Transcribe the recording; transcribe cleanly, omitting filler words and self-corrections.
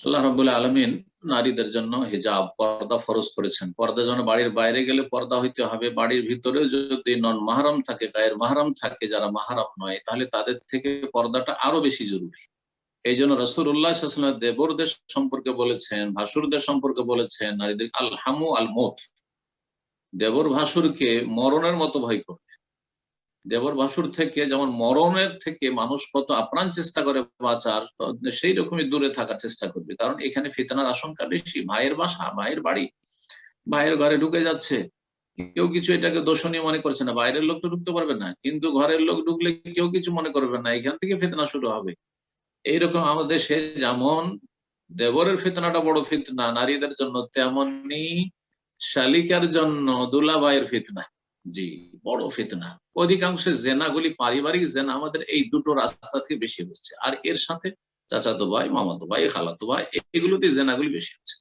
আল্লাহ রাব্বুল আলামিন নারীদের জন্য হিজাব পর্দা ফরজ করেছেন। পর্দা যেন বাড়ির বাইরে গেলে পর্দা হইতে হবে, বাড়ির ভিতরে যদি নন মাহরাম থাকে, গায়ের মাহরাম থাকে, যারা মাহরাম নয়, তাহলে তাদের থেকে পর্দাটা আরো বেশি জরুরি। এই জন্য রাসূলুল্লাহ সাল্লাল্লাহু আলাইহি ওয়াসাল্লাম দেবরদের সম্পর্কে বলেছেন, ভাসুরদের সম্পর্কে বলেছেন, নারীদের আল হামু আল মউত, দেবর ভাসুরকে মরণের মতো ভয় করবে। দেবর ভাসুর থেকে যেমন মরণের থেকে মানুষ কত আপ্রাণ চেষ্টা করে বাঁচার, সেই রকমই দূরে থাকার চেষ্টা করবে। কারণ এখানে ফিতনার আশঙ্কা বেশি। ভাইয়ের বাসা, ভাইয়ের বাড়ি, ভাইয়ের ঘরে ঢুকে যাচ্ছে, কেউ কিছু এটাকে দোষণীয় মনে করছে না। বাইরের লোক তো ঢুকতে পারবে না, কিন্তু ঘরের লোক ঢুকলে কেউ কিছু মনে করবে না, এখান থেকে ফিতনা শুরু হবে। এইরকম আমাদের দেশে যেমন দেবরের ফিতনাটা বড় ফিতনা নারীদের জন্য, তেমনি শালিকার জন্য দুলাভাইয়ের ফিতনা, জি, বড় ফিতনা। অধিকাংশ জেনাগুলি পারিবারিক জেনা আমাদের এই দুটো রাস্তা থেকে বেশি হচ্ছে, আর এর সাথে চাচাতো ভাই, মামাতো ভাই, খালাতো ভাই, এগুলোতে জেনাগুলি বেশি হচ্ছে।